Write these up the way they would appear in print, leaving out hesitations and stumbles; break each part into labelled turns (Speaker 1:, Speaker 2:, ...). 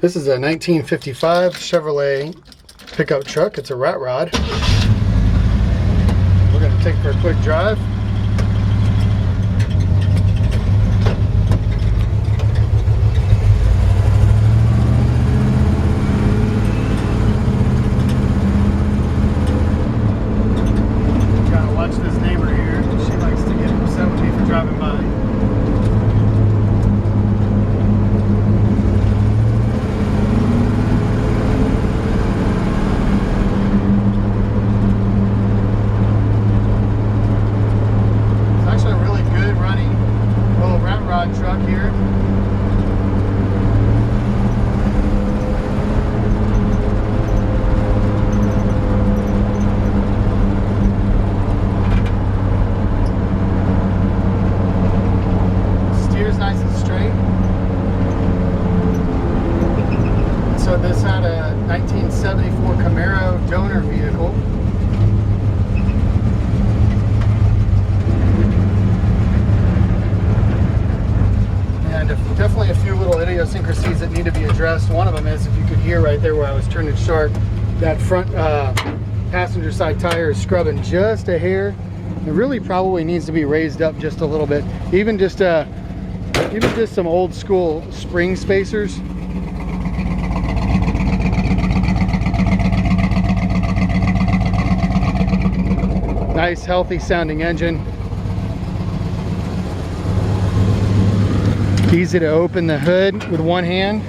Speaker 1: This is a 1955 Chevrolet pickup truck. It's a rat rod. We're going to take it for a quick drive. Gotta watch this neighbor here. She likes to get upset with me for driving by. Truck here. Steers nice and straight. So this had a 1974 Camaro donor vehicle. Definitely a few little idiosyncrasies that need to be addressed. One of them is, if you could hear right there where I was turning sharp, that front passenger side tire is scrubbing just a hair. It really probably needs to be raised up just a little bit. Even just some old school spring spacers. Nice, healthy sounding engine. Easy to open the hood with one hand.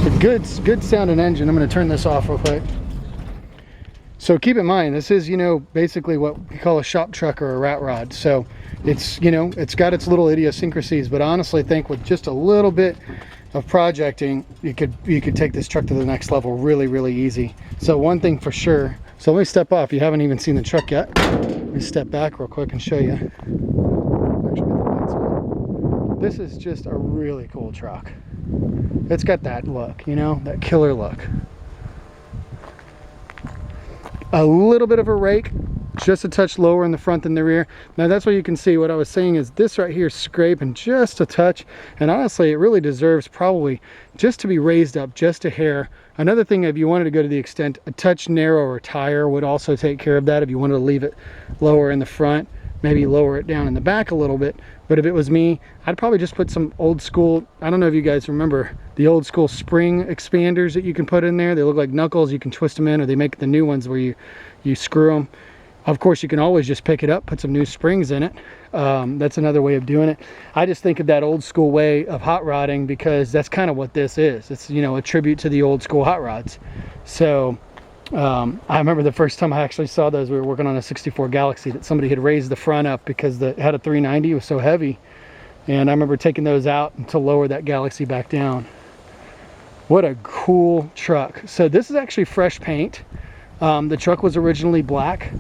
Speaker 1: It's a good sounding engine. I'm going to turn this off real quick. So keep in mind, this is, basically what we call a shop truck or a rat rod. So it's, it's got its little idiosyncrasies, but honestly, I think with just a little bit of projecting, you could take this truck to the next level really easy. So one thing for sure, so let me step off. You haven't even seen the truck yet. Let me step back real quick and show you. Actually, get the lights on. This is just a really cool truck. It's got that look, that killer look. A little bit of a rake, just a touch lower in the front than the rear. Now that's what you can see. What I was saying is this right here is scraping just a touch, and honestly it really deserves probably just to be raised up just a hair. Another thing, if you wanted to go to the extent, a touch narrower tire would also take care of that. If you wanted to leave it lower in the front, maybe lower it down in the back a little bit. But if it was me, I'd probably just put some old school, I don't know if you guys remember the old school spring expanders that you can put in there. They look like knuckles. You can twist them in, or they make the new ones where you screw them. Of course, you can always just pick it up, put some new springs in it. That's another way of doing it. I just think of that old school way of hot rodding because that's kind of what this is. It's, a tribute to the old school hot rods. So I remember the first time I actually saw those, we were working on a 64 Galaxy that somebody had raised the front up because it had a 390, it was so heavy. And I remember taking those out to lower that Galaxy back down. What a cool truck. So this is actually fresh paint. The truck was originally black,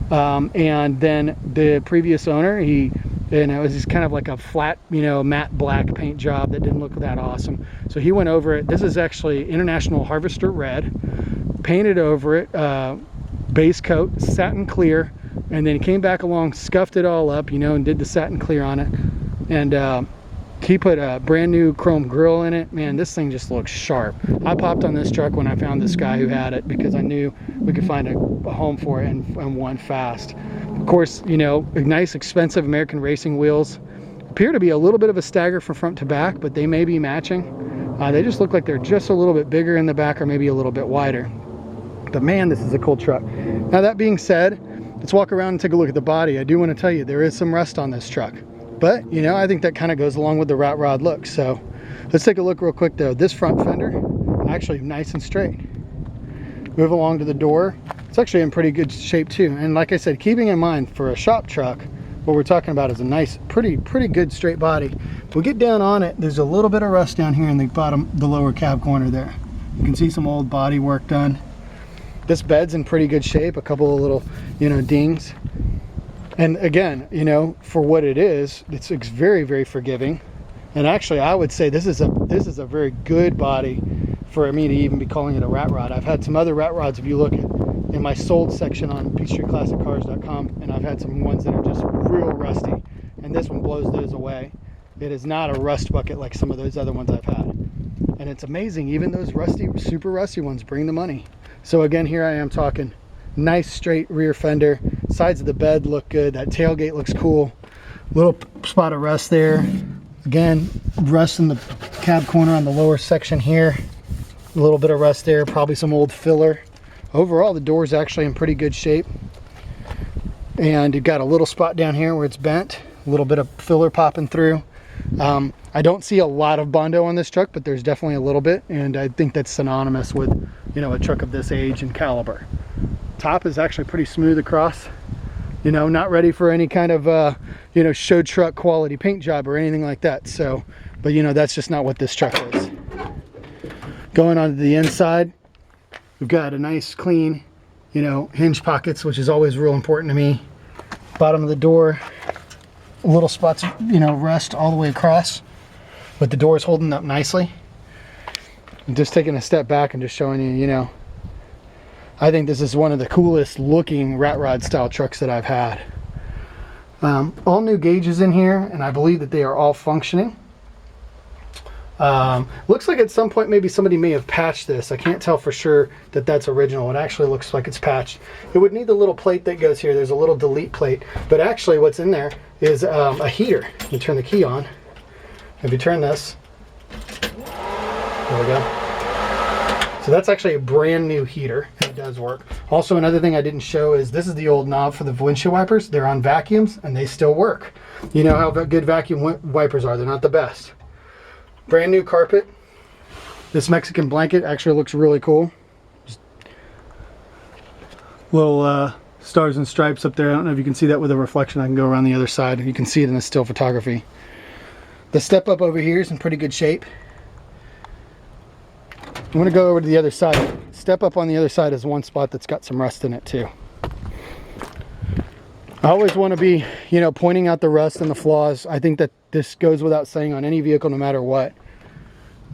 Speaker 1: and then the previous owner, it was just kind of like a flat, matte black paint job that didn't look that awesome. So he went over it. This is actually International Harvester Red, painted over it, base coat, satin clear, and then he came back along, scuffed it all up, and did the satin clear on it. And he put a brand new chrome grille in it. Man, this thing just looks sharp. I popped on this truck when I found this guy who had it because I knew we could find a home for it and one fast. Of course, nice expensive American racing wheels. Appear to be a little bit of a stagger from front to back, but they may be matching. They just look like they're just a little bit bigger in the back or maybe a little bit wider. But man, this is a cool truck. Now that being said, let's walk around and take a look at the body. I do want to tell you there is some rust on this truck. But, I think that kind of goes along with the rat rod look. So let's take a look real quick though. This front fender, actually nice and straight. Move along to the door. It's actually in pretty good shape too. And like I said, keeping in mind for a shop truck, what we're talking about is a nice, pretty good straight body. If we get down on it, there's a little bit of rust down here in the lower cab corner there. You can see some old body work done. This bed's in pretty good shape. A couple of little, dings. And again, for what it is, it's very forgiving. And actually, I would say this is a very good body for me to even be calling it a rat rod. I've had some other rat rods, if you look at in my sold section on PeachTreeClassicCars.com, and I've had some ones that are just real rusty, and this one blows those away. It is not a rust bucket like some of those other ones I've had. And it's amazing, even those rusty, super rusty ones bring the money. So again, here I am talking nice straight rear fender, sides of the bed look good, that tailgate looks cool, little spot of rust there. Again, rust in the cab corner on the lower section here, a little bit of rust there, probably some old filler. Overall, the door's actually in pretty good shape. And you've got a little spot down here where it's bent, a little bit of filler popping through. I don't see a lot of Bondo on this truck, but there's definitely a little bit, and I think that's synonymous with, you know, a truck of this age and caliber. Top is actually pretty smooth across, you know, not ready for any kind of you know, show truck quality paint job or anything like that. So, but you know, that's just not what this truck is. Going on to the inside, we've got a nice clean, you know, hinge pockets, which is always real important to me. Bottom of the door, little spots, you know, rust all the way across, but the door is holding up nicely. I'm just taking a step back and just showing you, you know, I think this is one of the coolest looking rat rod style trucks that I've had. All new gauges in here, and I believe that they are all functioning. Looks like at some point maybe somebody may have patched this. I can't tell for sure that that's original. It actually looks like it's patched. It would need the little plate that goes here. There's a little delete plate, but actually what's in there is a heater. You turn the key on. If you turn this, there we go. So that's actually a brand new heater, and it does work. Also, another thing I didn't show is this is the old knob for the windshield wipers. They're on vacuums and they still work. You know how good vacuum wipers are. They're not the best. Brand new carpet. This Mexican blanket actually looks really cool. Just little stars and stripes up there. I don't know if you can see that with a reflection. I can go around the other side and you can see it in the still photography. The step up over here is in pretty good shape. I'm going to go over to the other side. Step up on the other side is one spot that's got some rust in it too. I always want to be, you know, pointing out the rust and the flaws. I think that this goes without saying on any vehicle, no matter what.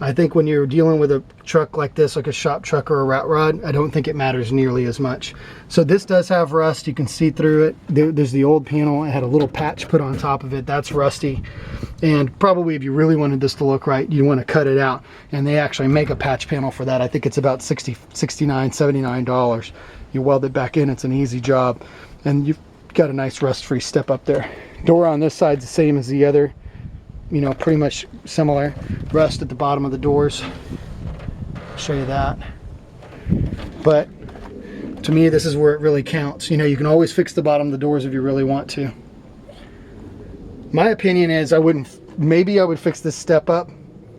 Speaker 1: I think when you're dealing with a truck like this, like a shop truck or a rat rod, I don't think it matters nearly as much. So this does have rust. You can see through it. There's the old panel. It had a little patch put on top of it. That's rusty. And probably if you really wanted this to look right, you want to cut it out. And they actually make a patch panel for that. I think it's about $69, $79. You weld it back in. It's an easy job. And you've got a nice rust-free step up there. Door on this side's the same as the other. You know, pretty much similar. Rust at the bottom of the doors. I'll show you that. But to me, this is where it really counts. You know, you can always fix the bottom of the doors if you really want to. My opinion is maybe I would fix this step up,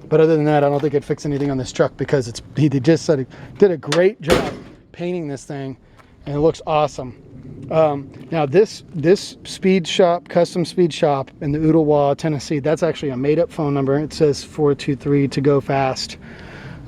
Speaker 1: but other than that, I don't think I'd fix anything on this truck because he just said he did a great job painting this thing and it looks awesome. Now this speed shop, custom speed shop in the Ooltewah, Tennessee, that's actually a made-up phone number. It says 423 to go fast.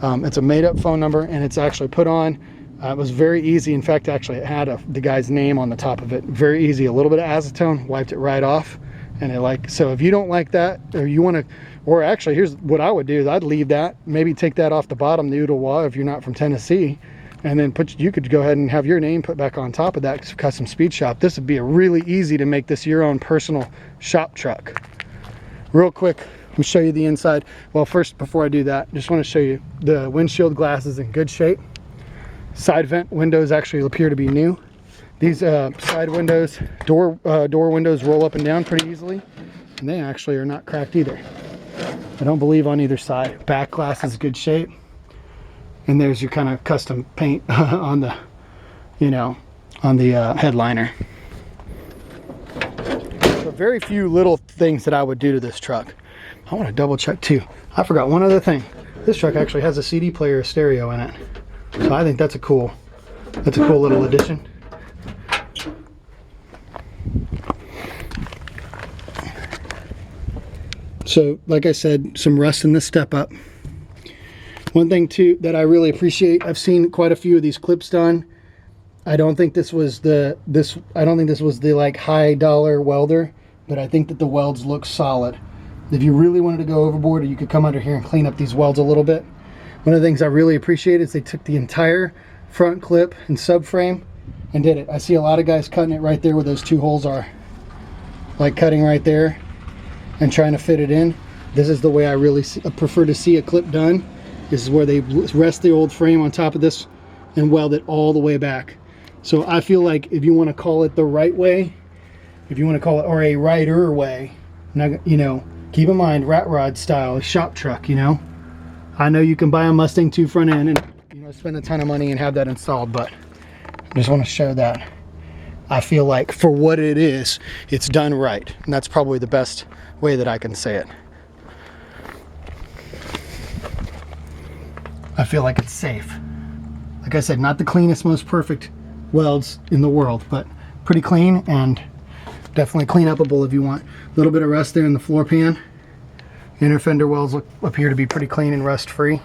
Speaker 1: It's a made-up phone number and it's actually put on. It was very easy. In fact, actually it had the guy's name on the top of it. Very easy. A little bit of acetone, wiped it right off. And so if you don't like that, or you want to, or actually here's what I would do is I'd leave that, maybe take that off the bottom, the Ooltewah, if you're not from Tennessee. And then you could go ahead and have your name put back on top of that custom speed shop. This would be a really easy to make this your own personal shop truck. Real quick, let me show you the inside. Well, first, before I do that, just want to show you the windshield glass is in good shape. Side vent windows actually appear to be new. These side windows, door windows roll up and down pretty easily. And they actually are not cracked either. I don't believe on either side. Back glass is in good shape. And there's your kind of custom paint on the, you know, on the headliner. So very few little things that I would do to this truck. I want to double check too. I forgot one other thing. This truck actually has a CD player stereo in it. So I think that's a cool little addition. So like I said, some rust in the step up. One thing too that I really appreciate, I've seen quite a few of these clips done. I don't think this was the like high dollar welder, but I think that the welds look solid. If you really wanted to go overboard, you could come under here and clean up these welds a little bit. One of the things I really appreciate is they took the entire front clip and subframe and did it. I see a lot of guys cutting it right there where those two holes are, like cutting right there and trying to fit it in. This is the way I really prefer to see a clip done. This is where they rest the old frame on top of this and weld it all the way back. So I feel like if you want to call it the right way, if you want to call it, or a righter way, you know, keep in mind rat rod style, shop truck, you know. I know you can buy a Mustang 2 front end and, you know, spend a ton of money and have that installed, but I just want to show that I feel like for what it is, it's done right. And that's probably the best way that I can say it. I feel like it's safe. Like I said, not the cleanest, most perfect welds in the world, but pretty clean and definitely clean upable if you want. A little bit of rust there in the floor pan. Inner fender welds appear to be pretty clean and rust free.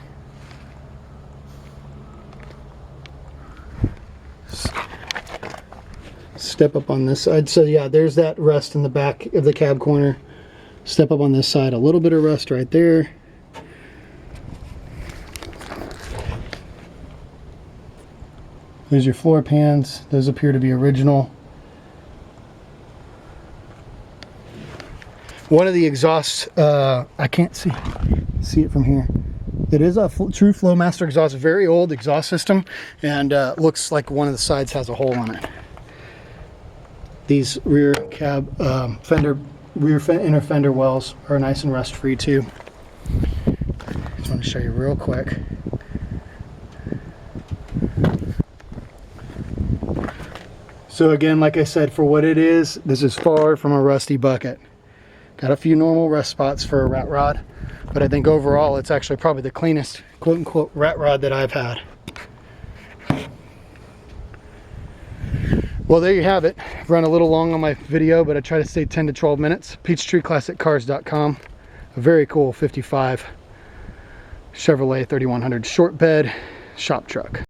Speaker 1: Step up on this side. So yeah, there's that rust in the back of the cab corner. Step up on this side, a little bit of rust right there. There's your floor pans. Those appear to be original. One of the exhausts, I can't see it from here. It is a true Flowmaster exhaust, very old exhaust system, and looks like one of the sides has a hole in it. These rear cab inner fender wells are nice and rust free too. Just want to show you real quick. So again, like I said, for what it is, this is far from a rusty bucket. Got a few normal rust spots for a rat rod, but I think overall it's actually probably the cleanest quote-unquote rat rod that I've had. Well, there you have it. I've run a little long on my video, but I try to stay 10 to 12 minutes. PeachtreeClassicCars.com. A very cool 55 Chevrolet 3100 short bed shop truck.